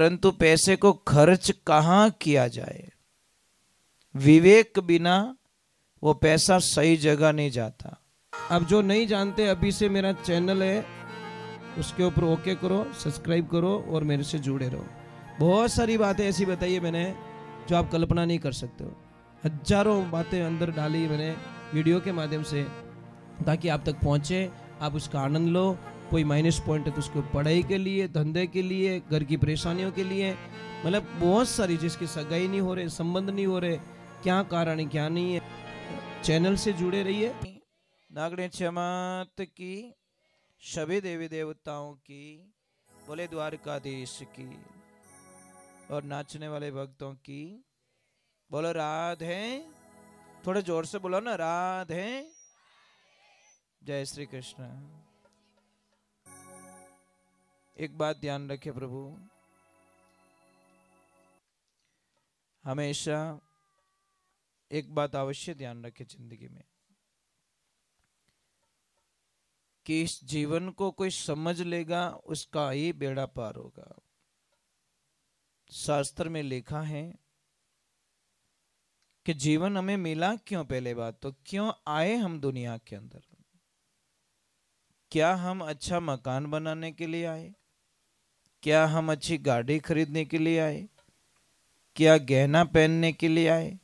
परंतु पैसे को खर्च कहाँ किया जाए। विवेक बिना वो पैसा सही जगह नहीं जाता। अब जो नहीं जानते, अभी से मेरा चैनल है, उसके ऊपर ओके करो, सब्सक्राइब करो और मेरे से जुड़े रहो। बहुत सारी बातें ऐसी बताई है मैंने जो आप कल्पना नहीं कर सकते हो। हजारों बातें अंदर डाली मैंने वीडियो के माध्यम से, ताकि आप तक पहुंचे, आप उसका आनंद लो। कोई माइनस पॉइंट है तो उसको पढ़ाई के लिए, धंधे के लिए, घर की परेशानियों के लिए, मतलब बहुत सारी, जिसकी सगाई नहीं हो रहे, संबंध नहीं हो रहे, क्या कारण है क्या नहीं है। चैनल से जुड़े रहिए। नागणेश मात की, सभी देवी देवताओं की, बोले द्वारकाधीश की, और नाचने वाले भक्तों की बोलो राधे। थोड़े जोर से बोलो ना, राधे। जय श्री कृष्ण। एक बात ध्यान रखे प्रभु, हमेशा एक बात अवश्य ध्यान रखे जिंदगी में, कि इस जीवन को कोई समझ लेगा उसका ही बेड़ा पार होगा। शास्त्र में लिखा है कि जीवन हमें मिला क्यों। पहले बात तो क्यों आए हम दुनिया के अंदर। क्या हम अच्छा मकान बनाने के लिए आए? क्या हम अच्छी गाड़ी खरीदने के लिए आए? क्या गहना पहनने के लिए आए?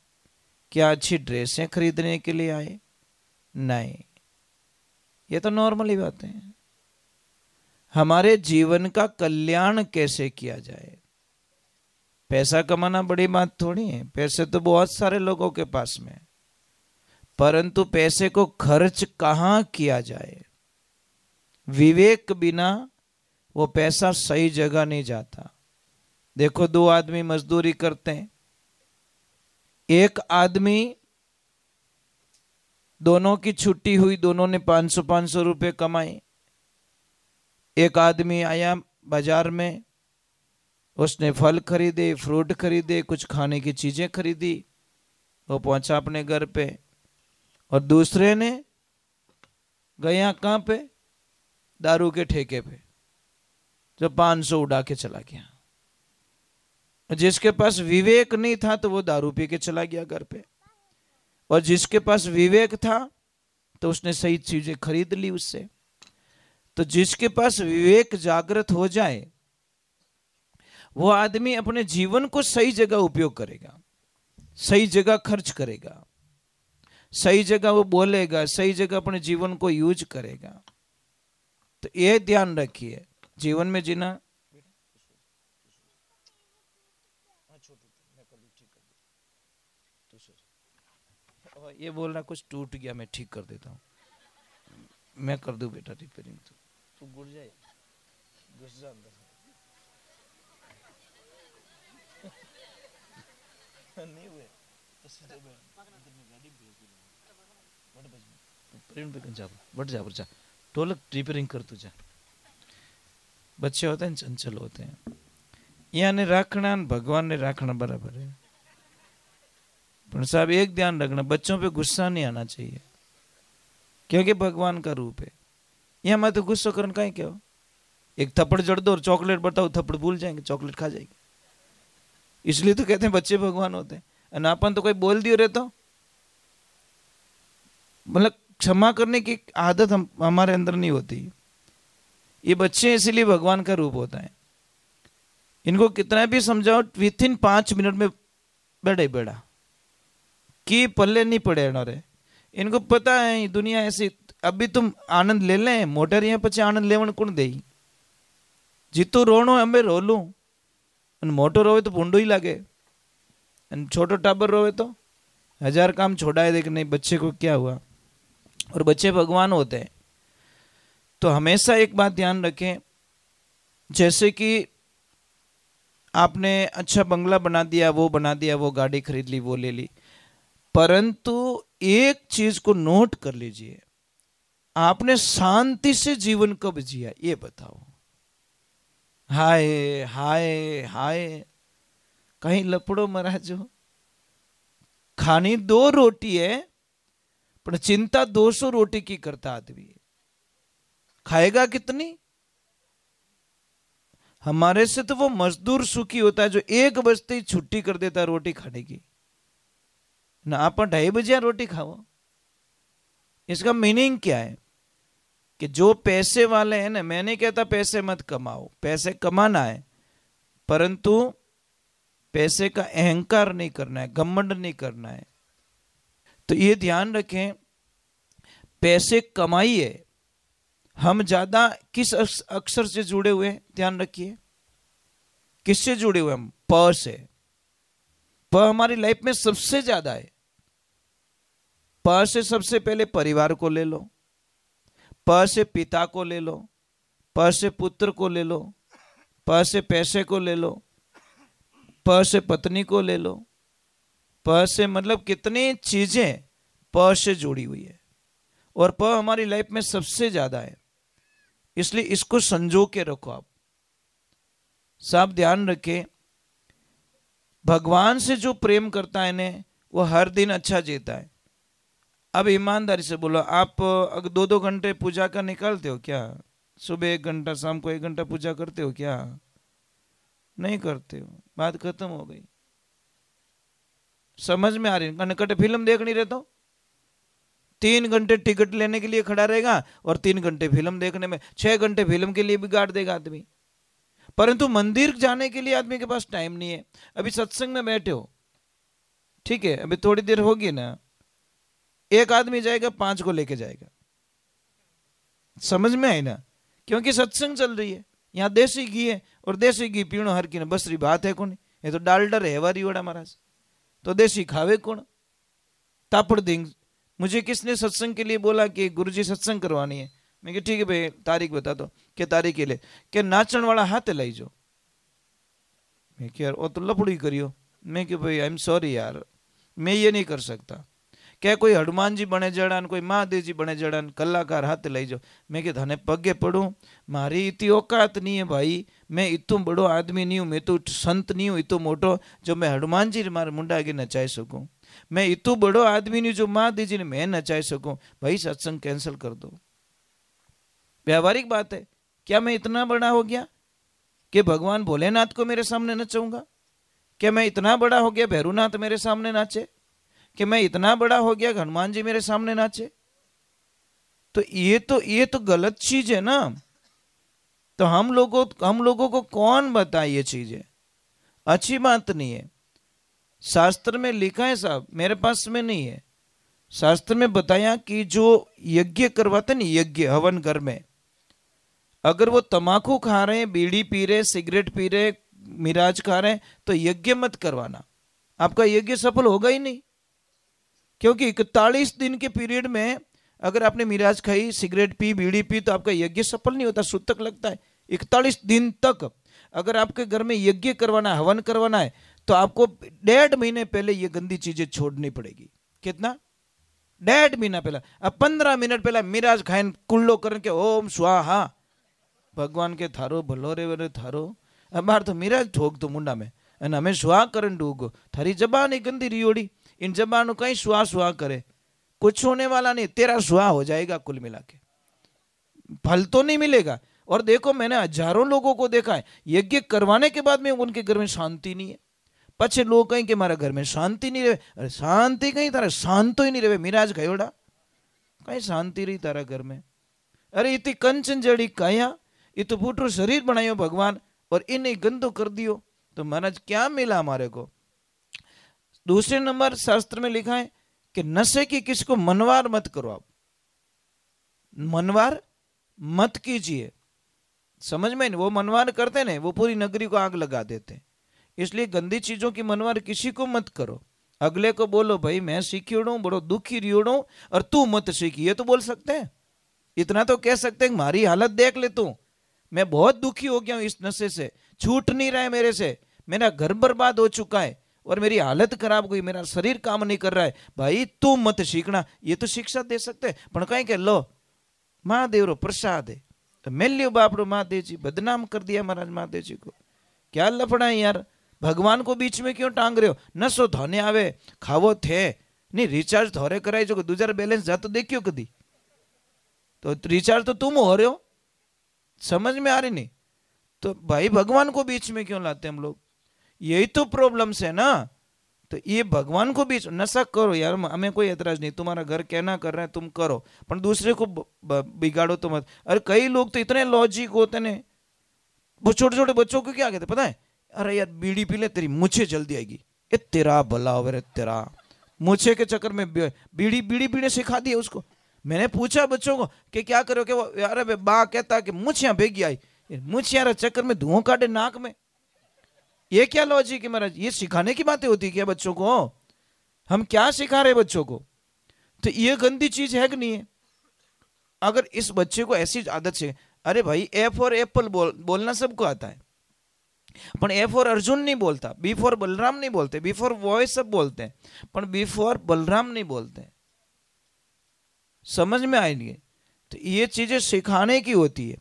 क्या अच्छी ड्रेसें खरीदने के लिए आए? नहीं, ये तो नॉर्मल ही बातें हैं। हमारे जीवन का कल्याण कैसे किया जाए। पैसा कमाना बड़ी बात थोड़ी है, पैसे तो बहुत सारे लोगों के पास में, परंतु पैसे को खर्च कहाँ किया जाए। विवेक बिना वो पैसा सही जगह नहीं जाता। देखो, दो आदमी मजदूरी करते हैं, एक आदमी, दोनों की छुट्टी हुई, दोनों ने 500 रुपए कमाए। एक आदमी आया बाजार में, उसने फल खरीदे, फ्रूट खरीदे, कुछ खाने की चीजें खरीदी, वो पहुंचा अपने घर पे। और दूसरे ने गया कहां पे? दारू के ठेके पे, जो 500 उड़ा के चला गया। जिसके पास विवेक नहीं था तो वो दारू पी के चला गया घर पे, और जिसके पास विवेक था तो उसने सही चीजें खरीद ली उससे। तो जिसके पास विवेक जागृत हो जाए, वो आदमी अपने जीवन को सही जगह उपयोग करेगा, सही जगह खर्च करेगा, सही जगह वो बोलेगा, सही जगह अपने जीवन को यूज करेगा। तो ये ध्यान रखिए, जीवन में जीना। ये बोल रहा कुछ टूट गया, मैं ठीक कर देता हूँ, मैं कर दूं बेटा रिपेयरिंग। तू घुस जाए, घुस जा अंदर। नहीं हुए तो सीधे गाड़ी भेज दे, बढ़ जा ढोलक रिपेयरिंग कर तू जा। बच्चे होते हैं चंचल होते हैं, यानी राखना भगवान ने राखना बराबर है। पर साहब एक ध्यान रखना, बच्चों पे गुस्सा नहीं आना चाहिए, क्योंकि भगवान का रूप है। यहाँ मैं तो गुस्सा करने का ही क्या हो, एक थप्पड़ जड़ दो और चॉकलेट बताओ, थप्पड़ भूल जाएंगे, चॉकलेट खा जाएंगे। इसलिए तो कहते हैं बच्चे भगवान होते हैं। अनापन तो कोई बोल दियो रे तो, मतलब क्षमा करने की आदत हमारे अंदर नहीं होती। ये बच्चे इसलिए भगवान का रूप होता है। इनको कितना भी समझाओ, विथिन 5 मिनट में बेड़ा बेड़ा कि पल्ले नहीं पड़े रे। इनको पता है दुनिया ऐसी। अभी तुम आनंद ले लें, मोटर यहाँ पचे आनंद लेवन कौन दे। जीतू रोनो अम्बे रो लू, मोटो रोवे तो भूंडो ही लागे, छोटो टाबर रोवे तो 1000 काम छोड़ाए दे कि नहीं बच्चे को क्या हुआ। और बच्चे भगवान होते हैं। तो हमेशा एक बात ध्यान रखें, जैसे कि आपने अच्छा बंगला बना दिया, वो बना दिया, वो गाड़ी खरीद ली, वो ले ली, परंतु एक चीज को नोट कर लीजिए, आपने शांति से जीवन कब जिया ये बताओ। हाय हाय हाय, कहीं लपड़ो महाराज। खानी 2 रोटी है, पर चिंता 200 रोटी की करता आदमी। खाएगा कितनी? हमारे से तो वो मजदूर सुखी होता है जो 1 बजते ही छुट्टी कर देता है रोटी खाने की ना। आप 2:30 बजे रोटी खाओ। इसका मीनिंग क्या है कि जो पैसे वाले हैं ना, मैं नहीं कहता पैसे मत कमाओ, पैसे कमाना है, परंतु पैसे का अहंकार नहीं करना है, घमंड नहीं करना है। तो ये ध्यान रखें, पैसे कमाइए। हम ज्यादा किस अक्षर से जुड़े हुए हैं, ध्यान रखिए, किससे जुड़े हुए हम? प से। प हमारी लाइफ में सबसे ज्यादा है। प से सबसे पहले परिवार को ले लो, प से पिता को ले लो, प से पुत्र को ले लो, प से पैसे को ले लो, प से पत्नी को ले लो, प से मतलब कितनी चीजें प से जुड़ी हुई है, और प हमारी लाइफ में सबसे ज्यादा है। इसलिए इसको संजो के रखो। आप सब ध्यान रखें, भगवान से जो प्रेम करता है ने वो हर दिन अच्छा जीता है। अब ईमानदारी से बोलो, आप अगर 2-2 घंटे पूजा का निकालते हो क्या? सुबह 1 घंटा, शाम को 1 घंटा पूजा करते हो क्या? नहीं करते हो, बात खत्म हो गई। समझ में आ रही? कनकट फिल्म देखनी रहता हो, 3 घंटे टिकट लेने के लिए खड़ा रहेगा और 3 घंटे फिल्म देखने में, 6 घंटे फिल्म के लिए बिगाड़ देगा आदमी। परंतु मंदिर जाने के लिए आदमी के पास टाइम नहीं है। अभी सत्संग में बैठे हो, ठीक है, अभी थोड़ी देर होगी ना, एक आदमी जाएगा 5 को लेके जाएगा। समझ में आई ना? क्योंकि सत्संग चल रही है, यहाँ देसी घी है, और देसी घी पीणो हर की बसरी बात है कौन? ये तो डालडा रहवारी वड़ा महाराज, तो देसी खावे कौन? तापड़ देंग। मुझे किसने सत्संग के लिए बोला कि गुरुजी सत्संग करवानी है? मैं कि ठीक है भाई, तारीख बता दो। क्या तारीख के लिए? कि नाचन वाला हाथ लाई जो। मैं कि यार वो तो लफड़ी करियो। मैं कि भाई आई एम सॉरी यार, मैं ये नहीं कर सकता। क्या कोई हनुमान जी बने जड़ान, कोई महादेव जी बने जड़ान, कलाकार हाथ लाई जो। मैं कि धने पगे पड़ू, मारी इतनी औकात नहीं है भाई, मैं इतो बड़ो आदमी नहीं हूँ, मैं तो संत नहीं हूँ इतो मोटो जो मैं हनुमान जी मारे मुंडा आगे नचाई सकूँ। मैं इतो बड़ो आदमी नहीं जो महादेव जी ने मैं नचाई सकूँ। भाई सत्संग कैंसिल कर दो। व्यावहारिक बात है। क्या मैं इतना बड़ा हो गया कि भगवान भोलेनाथ को मेरे सामने नचाऊंगा? क्या मैं इतना बड़ा हो गया भैरूनाथ मेरे सामने नाचे? कि मैं इतना बड़ा हो गया हनुमान जी मेरे सामने नाचे? तो ये तो गलत चीज है ना। तो हम लोगों को कौन बताए ये चीजें? अच्छी बात नहीं है। शास्त्र में लिखा है साहब, मेरे पास में नहीं है, शास्त्र में बताया कि जो यज्ञ करवाते नहीं, यज्ञ हवन घर में, अगर वो तमाकू खा रहे हैं, बीड़ी पी रहे, सिगरेट पी रहे, मिराज खा रहे हैं, तो यज्ञ मत करवाना। आपका यज्ञ सफल होगा ही नहीं। क्योंकि 41 दिन के पीरियड में अगर आपने मिराज खाई, सिगरेट पी, बीड़ी पी, तो आपका यज्ञ सफल नहीं होता, सूतक लगता है। 41 दिन तक अगर आपके घर में यज्ञ करवाना है, हवन करवाना है, तो आपको 1.5 महीने पहले ये गंदी चीजें छोड़नी पड़ेगी। कितना? 1.5 महीना पहले। अब 15 मिनट पहले मिराज खाइन कुल्लो करके ओम स्वाहा, भगवान के थारो भलो रे वे थारो। अमार तो मिराज ठोक तो मुंडा में, અને અમે સ્વા કરન ડૂગો, थारी जबान ही गंदी रियोड़ी, इन जबानों कहीं स्वा स्वा करे, कुछ होने वाला नहीं, तेरा स्वा हो जाएगा कुल मिला के, फल तो नहीं मिलेगा। और देखो मैंने हजारों लोगों को देखा है, यज्ञ करवाने के बाद में उनके घर में शांति नहीं है। पछे लोग कहीं कि हमारे घर में शांति नहीं रहे। अरे शांति कहीं, तारा शांत ही नहीं रहे, मिराज गयोड़ा कहीं शांति रही तारा घर में। अरे इतनी कंचन जड़ी काया, ये तो फूटू शरीर बनायो भगवान, और इन्हें गंदो कर दियो, तो महाराज क्या मिला हमारे को? दूसरे नंबर शास्त्र में लिखा है कि नशे की किसको मनवार मत करो। आप मनवार मत कीजिए। समझ में नहीं? वो मनवार करते ना, वो पूरी नगरी को आग लगा देते। इसलिए गंदी चीजों की मनवार किसी को मत करो। अगले को बोलो भाई मैं सीखियोड़ू, बड़ो दुखी रियोड़ू, और तू मत सीखी, ये तो बोल सकते हैं। इतना तो कह सकते हैं मारी हालत देख ले तू, मैं बहुत दुखी हो गया हूं इस नशे से, छूट नहीं रहा है मेरे से, मेरा घर बर्बाद हो चुका है और मेरी हालत खराब हुई, मेरा शरीर काम नहीं कर रहा है, भाई तू मत सीखना। ये तो शिक्षा दे सकते हैं। पण कहीं के लो महादेव रो प्रसाद है, तो मेल्यो बापड़ो महादेव जी, बदनाम कर दिया महाराज महादेव जी को। क्या लफड़ा है यार, भगवान को बीच में क्यों टांग रहे हो? नशो धोने आवे, खावो थे नहीं, रिचार्ज थोड़े कराई जो 2000 बैलेंस जा तो देखियो कदी, तो रिचार्ज तो तुम हो रहे हो। समझ में आ रही नहीं? तो भाई भगवान को बीच में क्यों लाते हम लोग? यही तो प्रॉब्लम्स है ना। तो ये भगवान को बीच, नशा करो यार, हमें कोई एतराज नहीं, तुम्हारा घर कहना कर रहे हैं तुम करो, पर दूसरे को बिगाड़ो तो मत। अरे कई लोग तो इतने लॉजिक होते हैं, वो छोटे छोटे बच्चों को क्या कहते पता है? अरे यार बीड़ी पी ले तेरी मूछे जल्दी आएगी। ए तेरा भला हो रे तेरा, मूछे के चक्कर में बीड़ी बीड़ी पीने सिखा दिया उसको। मैंने पूछा बच्चों को कि क्या करो, कि वो यार बा कहता कि मूछियां भेगी आई, मूछियां चक्कर में धुआं काटे नाक में। ये क्या लॉजिक है महाराज? ये सिखाने की बातें होती है क्या बच्चों को? हम क्या सिखा रहे बच्चों को? तो ये गंदी चीज है कि नहीं है? अगर इस बच्चे को ऐसी आदत से, अरे भाई ए फॉर एप्पल बोलना सबको आता है, पर ए फॉर अर्जुन नहीं बोलता, बी फॉर बलराम नहीं बोलते, बी फॉर बॉय सब बोलते हैं, पर बी फॉर बलराम नहीं बोलते। समझ में आएंगे? तो ये चीजें सिखाने की होती है।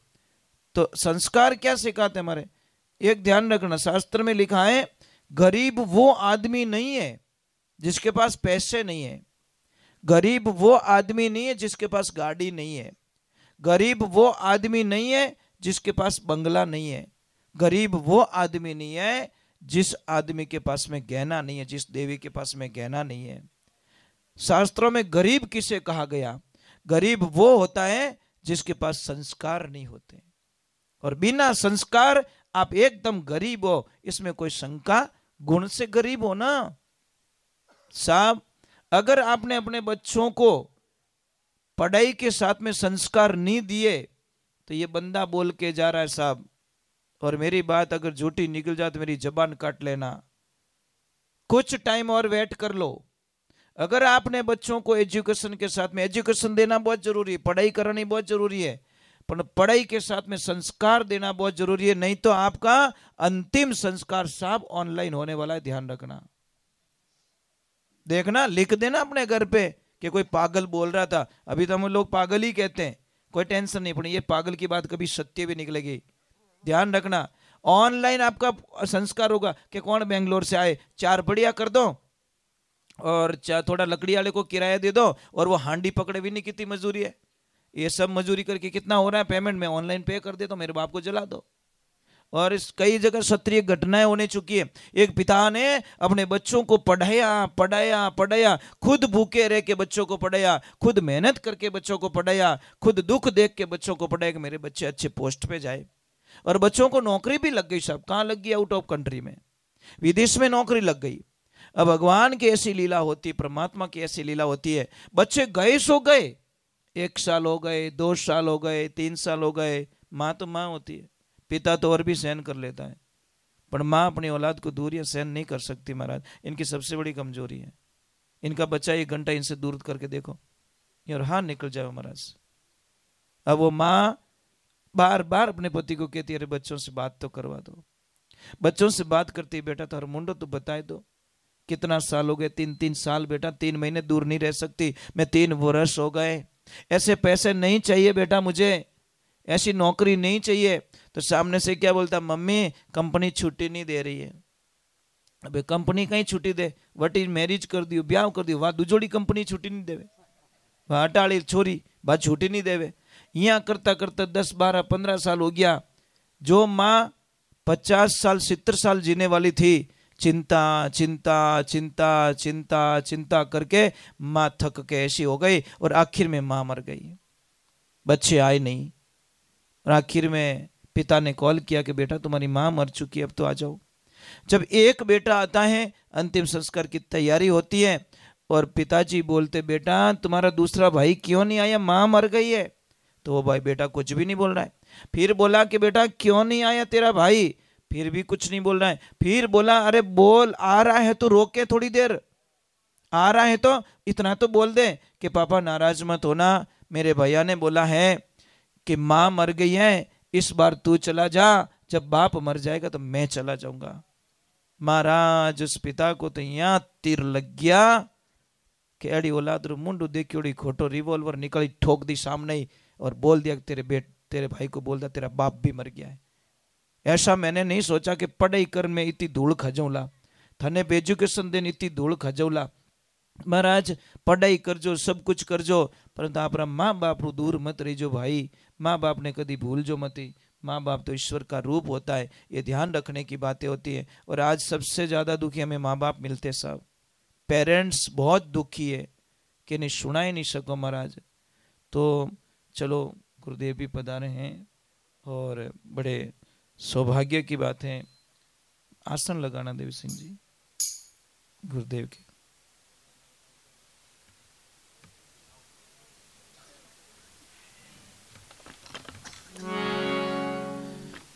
तो संस्कार क्या सिखाते हैं हमारे? एक ध्यान रखना, शास्त्र में लिखा है गरीब वो आदमी नहीं है जिसके पास पैसे नहीं है, गरीब वो आदमी नहीं है जिसके पास गाड़ी नहीं है, गरीब वो आदमी नहीं है जिसके पास बंगला नहीं है, गरीब वो आदमी नहीं है जिस आदमी के पास में गहना नहीं है, जिस देवी के पास में गहना नहीं है। शास्त्रों में गरीब किसे कहा गया? गरीब वो होता है जिसके पास संस्कार नहीं होते, और बिना संस्कार आप एकदम गरीब हो, इसमें कोई शंका, गुण से गरीब हो ना साहब। अगर आपने अपने बच्चों को पढ़ाई के साथ में संस्कार नहीं दिए तो ये बंदा बोल के जा रहा है साहब, और मेरी बात अगर झूठी निकल जाए तो मेरी जबान काट लेना, कुछ टाइम और वेट कर लो। अगर आपने बच्चों को एजुकेशन के साथ में, एजुकेशन देना बहुत जरूरी है, पढ़ाई करानी बहुत जरूरी है, पर पढ़ाई के साथ में संस्कार देना बहुत जरूरी है, नहीं तो आपका अंतिम संस्कार साहब ऑनलाइन होने वाला है, ध्यान रखना। देखना, लिख देना अपने घर पे कि कोई पागल बोल रहा था, अभी तो हम लोग पागल ही कहते हैं, कोई टेंशन नहीं, पर ये पागल की बात कभी सत्य भी निकलेगी, ध्यान रखना। ऑनलाइन आपका संस्कार होगा कि कौन बेंगलोर से आए, 4 बढ़िया कर दो और थोड़ा लकड़ी वाले को किराया दे दो, और वो हांडी पकड़े भी नहीं, कितनी मजदूरी है, ये सब मजदूरी करके कितना हो रहा है पेमेंट, में ऑनलाइन पे कर दे तो मेरे बाप को जला दो। और इस कई जगह क्षत्रिय घटनाएं होने चुकी है। एक पिता ने अपने बच्चों को पढ़ाया पढ़ाया पढ़ाया, खुद भूखे रह के बच्चों को पढ़ाया, खुद मेहनत करके बच्चों को पढ़ाया, खुद दुख देख के बच्चों को पढ़ाया कि मेरे बच्चे अच्छे पोस्ट पे जाए, और बच्चों को नौकरी भी लग गई साहब। कहाँ लग गई? आउट ऑफ कंट्री में, विदेश में नौकरी लग गई। अब भगवान की ऐसी लीला होती है, परमात्मा की ऐसी लीला होती है, बच्चे गए सो गए, 1 साल हो गए, 2 साल हो गए, 3 साल हो गए, माँ तो माँ होती है, पिता तो और भी सहन कर लेता है, पर माँ अपनी औलाद को दूरियां सहन नहीं कर सकती महाराज। इनकी सबसे बड़ी कमजोरी है। इनका बच्चा 1 घंटा इनसे दूर करके देखो, और हाँ निकल जाओ महाराज। अब वो माँ बार बार अपने पति को कहती है, अरे बच्चों से बात तो करवा दो, बच्चों से बात करती, बेटा तो हर मुंडो तो बताए दो, कितना साल हो गए? 3 साल बेटा, 3 महीने दूर नहीं रह सकती मैं, 3 वर्ष हो गए, ऐसे पैसे नहीं चाहिए बेटा मुझे, ऐसी नौकरी नहीं चाहिए। तो सामने से क्या बोलता? मम्मी कंपनी छुट्टी नहीं दे रही है। अबे कंपनी कहीं छुट्टी दे, वटी मैरिज कर दियो, ब्याह कर दियो, वहां दूजोड़ी कंपनी छुट्टी नहीं देवे, वहां अटाड़ी छोरी वहां छुट्टी नहीं देवे। यहाँ करता करता 10 12 15 साल हो गया। जो माँ 50 साल 70 साल जीने वाली थी, चिंता चिंता चिंता चिंता चिंता करके माँ थक के ऐसी हो गई, और आखिर में माँ मर गई, बच्चे आए नहीं, और आखिर में पिता ने कॉल किया कि बेटा तुम्हारी माँ मर चुकी है, अब तो आ जाओ। जब एक बेटा आता है, अंतिम संस्कार की तैयारी होती है, और पिताजी बोलते बेटा तुम्हारा दूसरा भाई क्यों नहीं आया, माँ मर गई है। तो वो भाई बेटा कुछ भी नहीं बोल रहा है। फिर बोला कि बेटा क्यों नहीं आया तेरा भाई, फिर भी कुछ नहीं बोल रहा है। फिर बोला अरे बोल, आ रहा है तो रोके थोड़ी देर, आ रहा है तो इतना तो बोल दे कि पापा नाराज मत होना, मेरे भैया ने बोला है कि माँ मर गई है, इस बार तू चला जा, जब बाप मर जाएगा तो मैं चला जाऊंगा। महाराज उस पिता को तो यहाँ तीर लग गया कि अड़ी औलाद रू मुंडू देखी खोटो, रिवॉल्वर निकली ठोक दी सामने ही, और बोल दिया तेरे भाई को बोल दिया तेरा बाप भी मर गया है। ऐसा मैंने नहीं सोचा कि पढ़ाई कर में इतनी धूल खजौला, थने एजुकेशन देने इतनी धूल खजौला। महाराज पढ़ाई करजो, सब कुछ करजो, परंतु आप माँ बाप रू दूर मत रहीजो भाई, माँ बाप ने कदी भूलजो मती, माँ बाप तो ईश्वर का रूप होता है, ये ध्यान रखने की बातें होती है। और आज सबसे ज़्यादा दुखी हमें माँ बाप मिलते सब, पेरेंट्स बहुत दुखी है कि नहीं सुना ही नहीं सको महाराज। तो चलो गुरुदेव भी पधारे हैं और बड़े सौभाग्य की बात है। आसन लगाना देवी सिंह जी गुरुदेव के।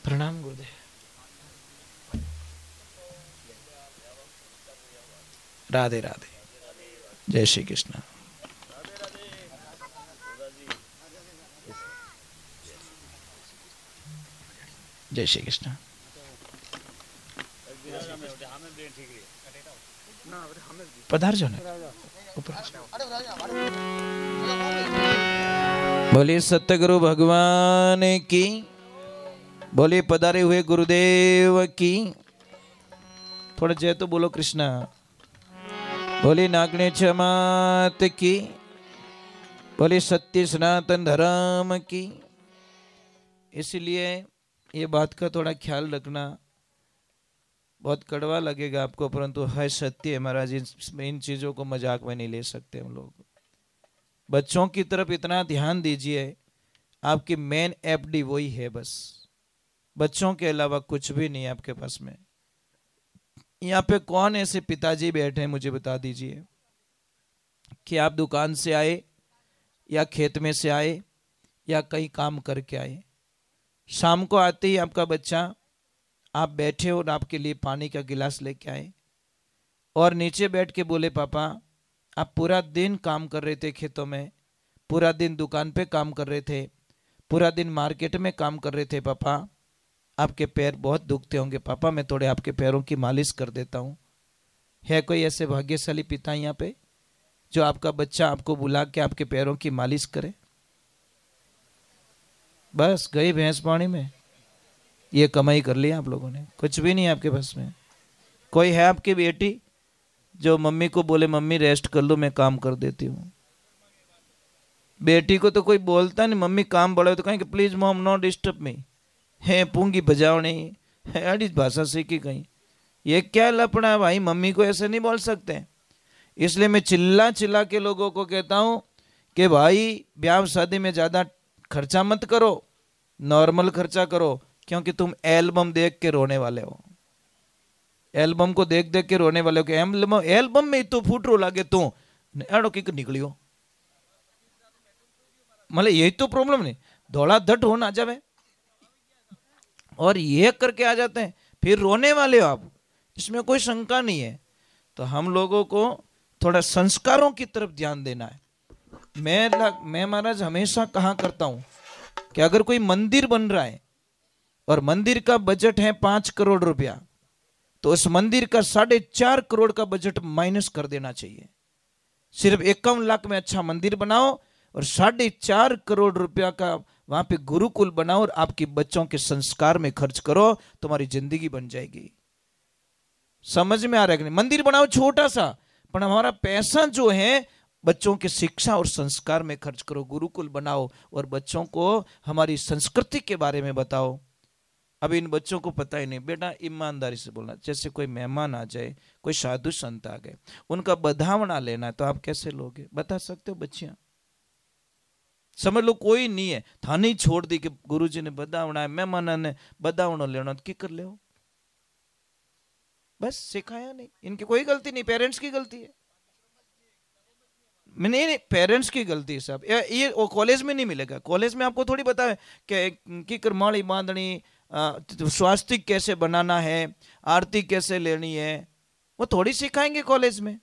प्रणाम गुरुदेव। राधे राधे, जय श्री कृष्ण। जय श्री कृष्ण। पधार जो बोलिए सत्यगुरु भगवान की, बोलिए पधारे हुए गुरुदेव की। थोड़ा जय तो बोलो कृष्णा। बोलिए नागणे मात की, बोलिए सत्य सनातन धर्म की। इसलिए ये बात का थोड़ा ख्याल रखना। बहुत कड़वा लगेगा आपको, परंतु है सत्य है महाराज। इन चीज़ों को मजाक में नहीं ले सकते हम लोग। बच्चों की तरफ इतना ध्यान दीजिए, आपकी मेन एफडी वही है बस। बच्चों के अलावा कुछ भी नहीं है आपके पास में। यहाँ पे कौन ऐसे पिताजी बैठे हैं मुझे बता दीजिए कि आप दुकान से आए या खेत में से आए या कहीं काम करके आए, शाम को आते ही आपका बच्चा आप बैठे और आपके लिए पानी का गिलास लेके आए और नीचे बैठ के बोले पापा आप पूरा दिन काम कर रहे थे खेतों में, पूरा दिन दुकान पे काम कर रहे थे, पूरा दिन मार्केट में काम कर रहे थे पापा, आपके पैर बहुत दुखते होंगे पापा, मैं थोड़े आपके पैरों की मालिश कर देता हूँ। है कोई ऐसे भाग्यशाली पिता यहाँ पे जो आपका बच्चा आपको बुला के आपके पैरों की मालिश करे? बस गई भैंस पानी में, ये कमाई कर लिया आप लोगों ने, कुछ भी नहीं आपके पास में। कोई है आपकी बेटी जो मम्मी को बोले मम्मी रेस्ट कर लो मैं काम कर देती हूँ? बेटी को तो कोई बोलता नहीं, मम्मी काम बड़ा तो कहेंगे please mom not disturb me, है पूंगी बजावनी है अड़ी भाषा सीखी कहीं। ये क्या लपड़ा है भाई, मम्मी को ऐसे नहीं बोल सकते। इसलिए मैं चिल्ला चिल्ला के लोगों को कहता हूँ कि भाई ब्याह शादी में ज़्यादा खर्चा मत करो, नॉर्मल खर्चा करो, क्योंकि तुम एल्बम देख के रोने वाले हो। एल्बम को देख देख के रोने वाले हो कि एल्बम में तो फूट रो लागे तू एड़ो की निकलियो। मतलब यही तो प्रॉब्लम नहीं, धोला धट हो ना जावे और ये करके आ जाते हैं, फिर रोने वाले हो आप, इसमें कोई शंका नहीं है। तो हम लोगों को थोड़ा संस्कारों की तरफ ध्यान देना है। मैं महाराज हमेशा कहा करता हूं कि अगर कोई मंदिर बन रहा है और मंदिर का बजट है 5 करोड़ रुपया, तो उस मंदिर का 4.5 करोड़ का बजट माइनस कर देना चाहिए। सिर्फ 51 लाख में अच्छा मंदिर बनाओ और 4.5 करोड़ रुपया का वहां पे गुरुकुल बनाओ और आपके बच्चों के संस्कार में खर्च करो, तुम्हारी जिंदगी बन जाएगी। समझ में आ रहा है कि नहीं? मंदिर बनाओ छोटा सा, पर हमारा पैसा जो है बच्चों के शिक्षा और संस्कार में खर्च करो। गुरुकुल बनाओ और बच्चों को हमारी संस्कृति के बारे में बताओ। अभी इन बच्चों को पता ही नहीं, बेटा ईमानदारी से बोलना। जैसे कोई मेहमान आ जाए, कोई साधु संत आ गए, उनका बधावना लेना है तो आप कैसे लोगे? बता सकते हो बच्चियां? समझ लो कोई नहीं है, थाने ही छोड़ दी कि गुरुजी ने बधावना है, मेहमान ने बधावना लेना तो की कर ले? बस सिखाया नहीं। इनकी कोई गलती नहीं, पेरेंट्स की गलती है। नहीं, पेरेंट्स की गलती है साहब। ये कॉलेज में नहीं मिलेगा। कॉलेज में आपको थोड़ी पता है कि करमाड़ी बांधनी, स्वास्तिक कैसे बनाना है, आरती कैसे लेनी है, वो थोड़ी सिखाएंगे कॉलेज में।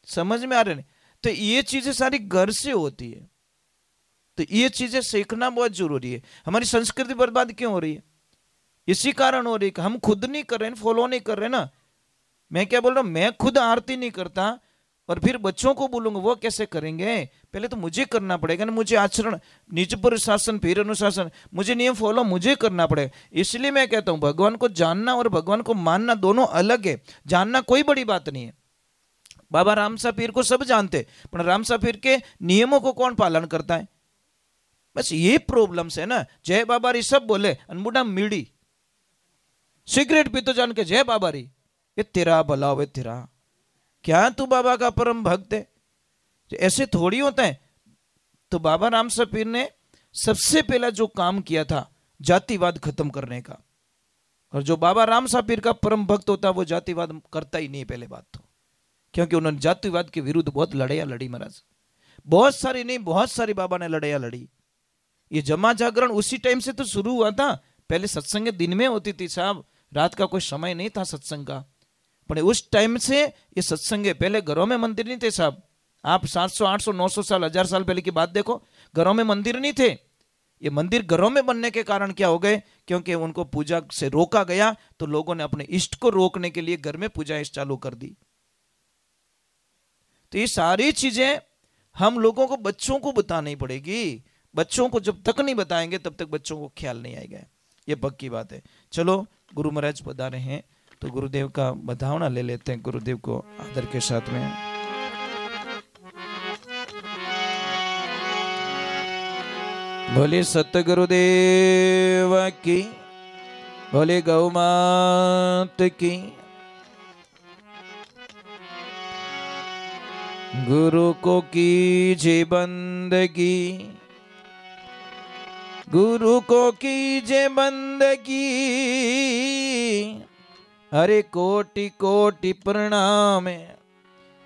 समझ में आ रहे नहीं? तो ये चीजें सारी घर से होती है, तो ये चीजें सीखना बहुत जरूरी है। हमारी संस्कृति बर्बाद क्यों हो रही है? इसी कारण हो रही है कि हम खुद नहीं कर रहे हैं, फॉलो नहीं कर रहे ना। मैं क्या बोल रहा हूं, मैं खुद आरती नहीं करता और फिर बच्चों को बोलूंगा वो कैसे करेंगे? पहले तो मुझे करना पड़ेगा ना। मुझे आचरण, निज पर शासन फिर अनुशासन, मुझे नियम फॉलो मुझे करना पड़ेगा। इसलिए मैं कहता हूं भगवान को जानना और भगवान को मानना दोनों अलग है। जानना कोई बड़ी बात नहीं है। बाबा रामसा पीर को सब जानते, पर रामसा पीर के नियमों को कौन पालन करता है? बस ये प्रॉब्लम्स है ना। जय बाबा री सब बोले अनबुढ़ा मीड़ी सिगरेट पी तो जान के जय बाबा री, ये तेरा भला हो तेरा, क्या तू बाबा का परम भक्त है? ऐसे थोड़ी होता है। तो बाबा रामसा पीर ने सबसे पहला जो काम किया था जातिवाद खत्म करने का, और जो बाबा रामसा पीर का परम भक्त होता है वो जातिवाद करता ही नहीं पहले बात तो, क्योंकि उन्होंने जातिवाद के विरुद्ध बहुत लड़ाइयां लड़ी महाराज, बहुत सारी नहीं बहुत सारी बाबा ने लड़ाइयां लड़ी। ये जमा जागरण उसी टाइम से तो शुरू हुआ था। पहले सत्संग दिन में होती थी साहब, रात का कोई समय नहीं था सत्संग का, पर उस टाइम से ये सत्संग है। पहले घरों में मंदिर नहीं थे साहब, आप 700 800 900 साल 1000 साल पहले की बात देखो, घरों में मंदिर नहीं थे। ये मंदिर घरों में बनने के कारण क्या हो गए, क्योंकि उनको पूजा से रोका गया, तो लोगों ने अपने इष्ट को रोकने के लिए घर में पूजा चालू कर दी। तो ये सारी चीजें हम लोगों को बच्चों को बतानी पड़ेगी। बच्चों को जब तक नहीं बताएंगे तब तक बच्चों को ख्याल नहीं आएगा, ये पक्की बात है। चलो गुरु महाराज पधारे हैं तो गुरुदेव का बधावना ले लेते हैं, गुरुदेव को आदर के साथ में। बोले सतगुरुदेव की, बोले गौ मात की, गुरु को कीजिए बंदगी, गुरु को कीजिए बंदगी, अरे कोटि कोटि प्रणाम,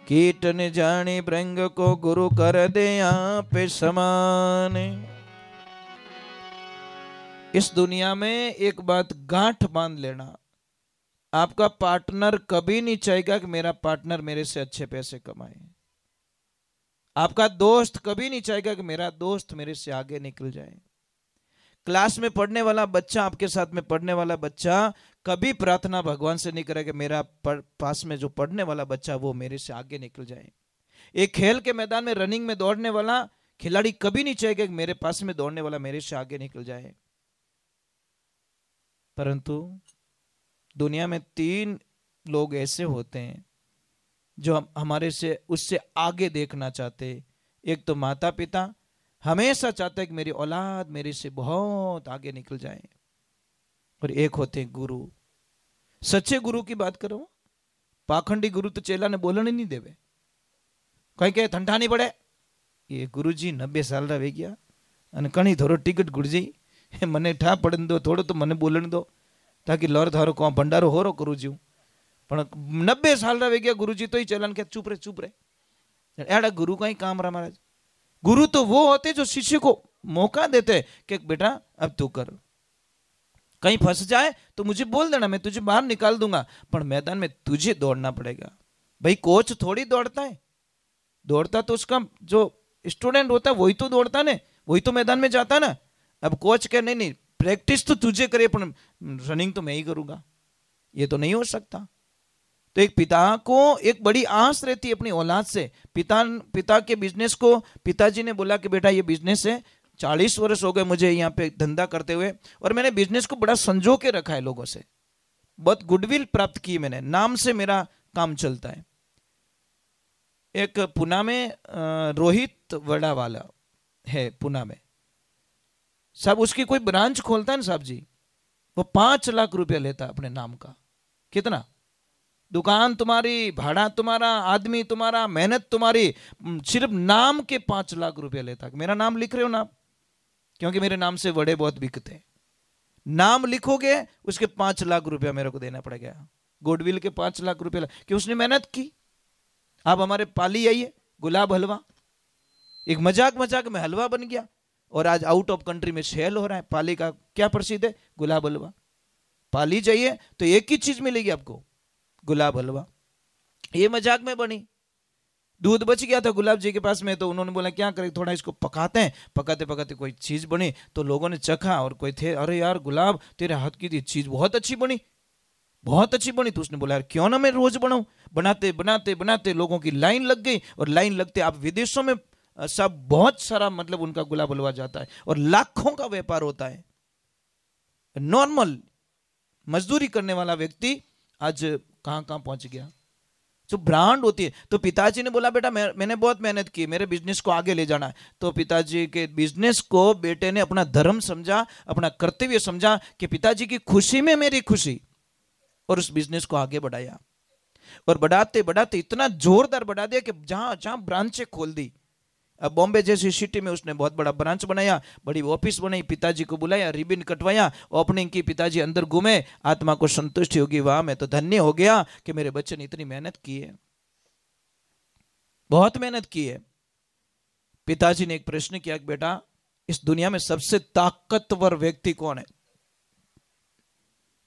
कीटन जाने भृंग को गुरु कर दे आप समान। इस दुनिया में एक बात गांठ बांध लेना, आपका पार्टनर कभी नहीं चाहेगा कि मेरा पार्टनर मेरे से अच्छे पैसे कमाए। आपका दोस्त कभी नहीं चाहेगा कि मेरा दोस्त मेरे से आगे निकल जाए। क्लास में पढ़ने वाला बच्चा, आपके साथ में पढ़ने वाला बच्चा कभी प्रार्थना भगवान से नहीं करेगा कि मेरा पास में जो पढ़ने वाला बच्चा वो मेरे से आगे निकल जाए। एक खेल के मैदान में रनिंग में दौड़ने वाला खिलाड़ी कभी नहीं चाहेगा कि मेरे पास में दौड़ने वाला मेरे से आगे निकल जाए। परंतु दुनिया में 3 लोग ऐसे होते हैं जो हमारे से उससे आगे देखना चाहते। एक तो माता पिता हमेशा चाहते हैं कि मेरी औलाद मेरे से बहुत आगे निकल जाए, और एक होते हैं गुरु। सच्चे गुरु की बात करो, पाखंडी गुरु तो चेला ने बोलने नहीं देवे, कहीं कहे ठंडा नहीं पड़े। ये गुरुजी 90 साल रह गया અને કણી થોડો ટિકટ ગુરજી મને ઠા પડન દો, થોડો તો મને બોલણ દો તાકી લોર થારો को भंडारो होरो गुरुजी। પણ 90 साल रह गया गुरुजी तो ही चलन के चुप रहे। एड़ा गुरु का ही काम रहा महाराज। गुरु तो वो होते जो शिष्य को मौका देते कि बेटा अब तू कर, कहीं फंस जाए तो मुझे बोल देना, मैं तुझे बाहर निकाल दूंगा, पर मैदान में तुझे दौड़ना पड़ेगा। भाई कोच थोड़ी दौड़ता है, दौड़ता तो उसका जो स्टूडेंट होता है वही तो दौड़ता ने, वही तो मैदान में जाता ना। अब कोच कहे नहीं नहीं प्रैक्टिस तो तुझे करे पर रनिंग तो मैं ही करूंगा, ये तो नहीं हो सकता। तो एक पिता को एक बड़ी आस रहती है अपनी औलाद से। पिता के बिजनेस को पिताजी ने बोला कि बेटा ये बिजनेस है, 40 वर्ष हो गए मुझे यहाँ पे धंधा करते हुए, और मैंने बिजनेस को बड़ा संजो के रखा है, लोगों से बहुत गुडविल प्राप्त की मैंने, नाम से मेरा काम चलता है। एक पुणे में रोहित वड़ा वाला है पुणे में साहब, उसकी कोई ब्रांच खोलता है ना साहब जी, वो 5 लाख रुपया लेता है अपने नाम का। कितना? दुकान तुम्हारी, भाड़ा तुम्हारा, आदमी तुम्हारा, मेहनत तुम्हारी, सिर्फ नाम के 5 लाख रुपया लेता। मेरा नाम लिख रहे हो ना आप, क्योंकि मेरे नाम से वड़े बहुत बिकते हैं। नाम लिखोगे उसके 5 लाख रुपया मेरे को देना पड़ेगा, गुडविल के 5 लाख रुपया, कि उसने मेहनत की। आप हमारे पाली आइए, गुलाब हलवा एक मजाक में हलवा बन गया, और आज आउट ऑफ कंट्री में सेल हो रहा है। पाली का क्या प्रसिद्ध है? गुलाब हलवा। पाली जाइए तो एक ही चीज मिलेगी आपको, गुलाब हलवा। ये मजाक में बनी। दूध बच गया था गुलाब जी के पास में, तो उन्होंने बोला क्या करें, थोड़ा इसको पकाते हैं। पकाते पकाते कोई चीज बनी, तो लोगों ने चखा, और कोई थे अरे यार गुलाब तेरे हाथ की चीज बहुत अच्छी बनी, बहुत अच्छी बनी। तो उसने बोला यार क्यों ना मैं रोज बनाऊं। बनाते बनाते बनाते लोगों की लाइन लग गई, और लाइन लगते आप विदेशों में सब बहुत सारा मतलब उनका गुलाब हलवा जाता है, और लाखों का व्यापार होता है। नॉर्मल मजदूरी करने वाला व्यक्ति आज कहां कहां पहुंच गया। जो ब्रांड होती है। तो पिताजी ने बोला बेटा मैंने बहुत मेहनत की, मेरे बिजनेस को आगे ले जाना है। तो पिताजी के बिजनेस को बेटे ने अपना धर्म समझा, अपना कर्तव्य समझा कि पिताजी की खुशी में मेरी खुशी, और उस बिजनेस को आगे बढ़ाया। और बढ़ाते बढ़ाते इतना जोरदार बढ़ा दिया कि जहां जहां ब्रांचें खोल दी। अब बॉम्बे जैसी सिटी में उसने बहुत बड़ा ब्रांच बनाया, बड़ी ऑफिस बनाई, पिताजी को बुलाया, रिबन कटवाया, ओपनिंग की, पिताजी अंदर घूमे, आत्मा को संतुष्टि होगी, वाह मैं तो धन्य हो गया कि मेरे बच्चे ने इतनी मेहनत की है, बहुत मेहनत की है। पिताजी ने एक प्रश्न किया कि बेटा इस दुनिया में सबसे ताकतवर व्यक्ति कौन है?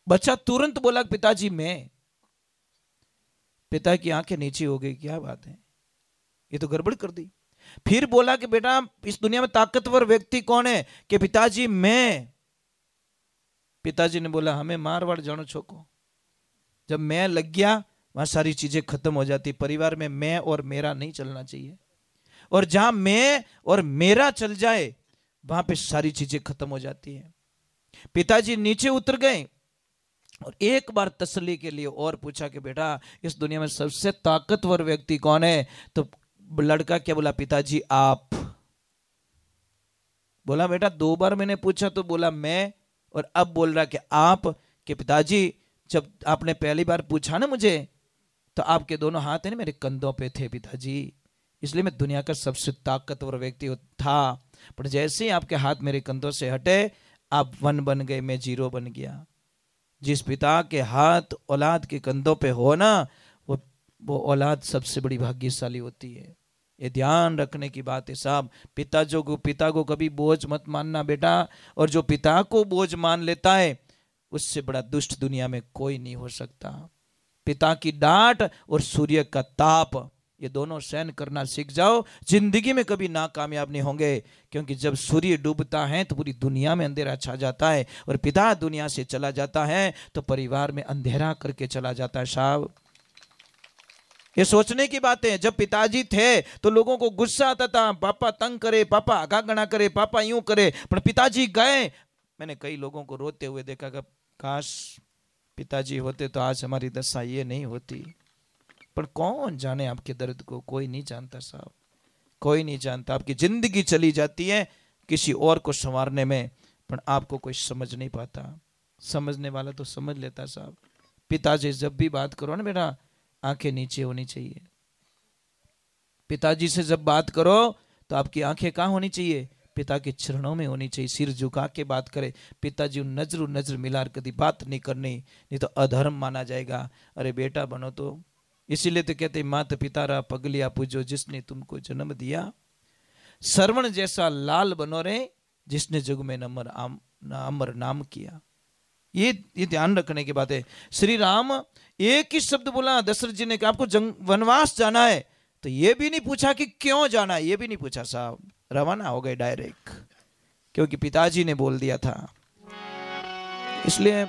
बच्चा तुरंत बोला पिताजी मैं। पिता की आंखें नीचे हो गई, क्या बात है, ये तो गड़बड़ कर दी। फिर बोला कि बेटा इस दुनिया में ताकतवर व्यक्ति कौन है? कि पिताजी मैं। पिताजी ने बोला हमें मारवाड़ जानो छोको, जब मैं लग गया वहां सारी चीजें खत्म हो जाती। परिवार में मैं और मेरा नहीं चलना चाहिए, और जहां मैं और मेरा चल जाए वहां पे सारी चीजें खत्म हो जाती है। पिताजी नीचे उतर गए और एक बार तसल्ली के लिए और पूछा कि बेटा इस दुनिया में सबसे ताकतवर व्यक्ति कौन है? तो लड़का क्या बोला? पिताजी आप। बोला बेटा 2 बार मैंने पूछा तो बोला मैं, और अब बोल रहा कि आप। कि पिताजी जब आपने पहली बार पूछा ना मुझे, तो आपके दोनों हाथ है ना मेरे कंधों पे थे पिताजी, इसलिए मैं दुनिया का सबसे ताकतवर व्यक्ति था। पर जैसे ही आपके हाथ मेरे कंधों से हटे आप 1 बन गए, मैं 0 बन गया। जिस पिता के हाथ औलाद के कंधों पे हो ना, वो औलाद सबसे बड़ी भाग्यशाली होती है। ये ध्यान रखने की बात है साहब। पिता को कभी बोझ मत मानना बेटा, और जो पिता को बोझ मान लेता है उससे बड़ा दुष्ट दुनिया में कोई नहीं हो सकता। पिता की डांट और सूर्य का ताप, ये दोनों सहन करना सीख जाओ, जिंदगी में कभी नाकामयाब नहीं होंगे। क्योंकि जब सूर्य डूबता है तो पूरी दुनिया में अंधेरा छा जाता है, और पिता दुनिया से चला जाता है तो परिवार में अंधेरा करके चला जाता है साहब। ये सोचने की बात है। जब पिताजी थे तो लोगों को गुस्सा आता था, पापा तंग करे, पापा आगागना करे, पापा यूं करे। पर पिताजी गए, मैंने कई लोगों को रोते हुए देखा कि काश पिताजी होते तो आज हमारी दशा ये नहीं होती। पर कौन जाने आपके दर्द को? कोई नहीं जानता साहब, कोई नहीं जानता। आपकी जिंदगी चली जाती है किसी और को संवारने में, पर आपको कोई समझ नहीं पाता। समझने वाला तो समझ लेता साहब। पिताजी जब भी बात करो ना बेटा, आंखें नीचे होनी चाहिए। पिताजी से जब बात करो तो आपकी आंखें कहाँ होनी चाहिए? पिता के चरणों में होनी चाहिए। सिर झुका के बात करे। पिताजी नजर मिलार कभी बात नहीं करनी, नहीं तो अधर्म माना जाएगा। अरे बेटा बनो तो, इसीलिए तो कहते माता पिता रा पगलिया पूजो जिसने तुमको जन्म दिया, श्रवण जैसा लाल बनो रे जिसने जग में अमर नाम किया। ये ध्यान रखने की बात है। श्री राम एक ही शब्द बोला दशरथ जी ने कि आपको वनवास जाना है, तो ये भी नहीं पूछा कि क्यों जाना है, ये भी नहीं पूछा साहब, रवाना हो गए डायरेक्ट, क्योंकि पिताजी ने बोल दिया था। इसलिए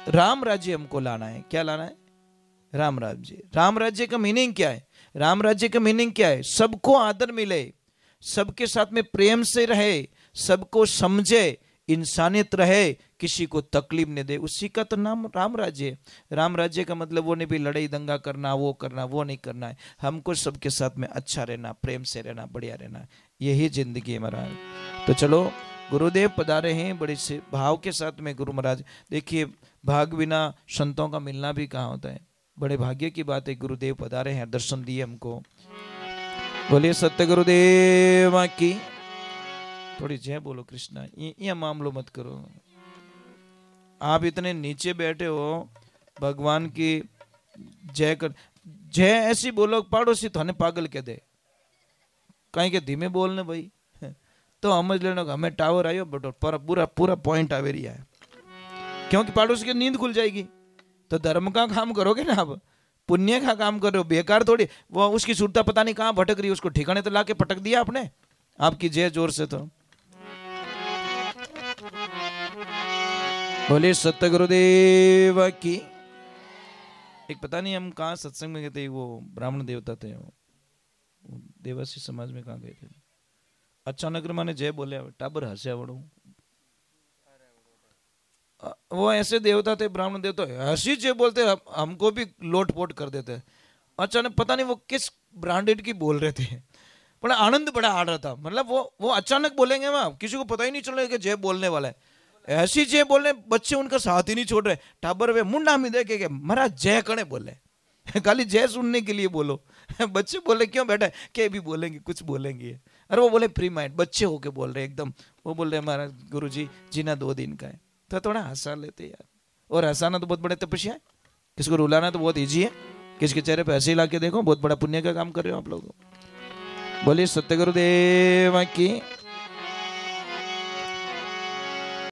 राम राज्य हमको लाना है। क्या लाना है? राम राज्य। राम राज्य का मीनिंग क्या है? राम राज्य का मीनिंग क्या है? सबको आदर मिले, सबके साथ में प्रेम से रहे, सबको समझे, इंसानियत रहे, किसी को तकलीफ नहीं दे, उसी का तो नाम राम राज्य है। राम राज्य का मतलब वो नहीं भी लड़ाई दंगा करना, वो नहीं करना है। हमको सबके साथ में अच्छा रहना, प्रेम से रहना, बढ़िया रहना, यही जिंदगी है महाराज। तो चलो गुरुदेव पधारे हैं बड़े से भाव के साथ में। गुरु महाराज देखिए, भाग बिना संतों का मिलना भी कहाँ होता है, बड़े भाग्य की बात है। गुरुदेव पधारे हैं, दर्शन दिए हमको। बोलिए सत्य गुरुदेव की। थोड़ी जय बोलो कृष्णा। ये मामलो मत करो। आप इतने नीचे बैठे हो, भगवान की जय कर, जय ऐसी बोलो पड़ोसी थाने पागल कह दे, कहीं के धीमे बोलने भाई तो समझ लेना हमें टावर आयो बटो पूरा पॉइंट आवे रही है, क्योंकि पड़ोसी की नींद खुल जाएगी। तो धर्म का काम करोगे ना, आप पुण्य का काम कर रहे हो, बेकार थोड़ी। वो उसकी सुरता पता नहीं कहाँ भटक रही है, उसको ठिकाने तो लाके पटक दिया आपने। आपकी जय जोर से। तो बोले सत्य गुरुदेव की। एक पता नहीं हम कहाँ सत्संग में गए थे, वो ब्राह्मण देवता थे, वो देवासी समाज में कहाँ गए थे। अचानक माने जय बोले, टाबर हंसे बड़ो। वो ऐसे देवता थे, ब्राह्मण देवता, हंसी जय बोलते हमको भी लोट पोट कर देते। अचानक पता नहीं वो किस ब्रांडेड की बोल रहे थे, पर आनंद बड़ा आ रहा था। मतलब वो अचानक बोलेंगे वहां, किसी को पता ही नहीं चल रहा कि जय बोलने वाला है। ऐसी जय बोलने, बच्चे उनका साथ ही नहीं छोड़ रहे। टाबर वे मुंडा में देखे के महाराज जय कने बोले, खाली जय सुनने के लिए बोलो। बच्चे बोले क्यों बेटा, के भी बोलेंगे, कुछ बोलेंगे। अरे वो बोले प्री माइंड, बच्चे होके बोल रहे एकदम। वो बोल रहे हमारा गुरु जी जीना 2 दिन का है। तो थोड़ा हंसा लेते यार। और हंसाना तो बहुत बड़े तपस्या है, किसको रुलाना तो बहुत ईजी है। किसके चेहरे पे हंसी ला के देखो, बहुत बड़ा पुण्य का काम कर रहे हो आप लोग। बोलिए सत्य गुरुदेव की।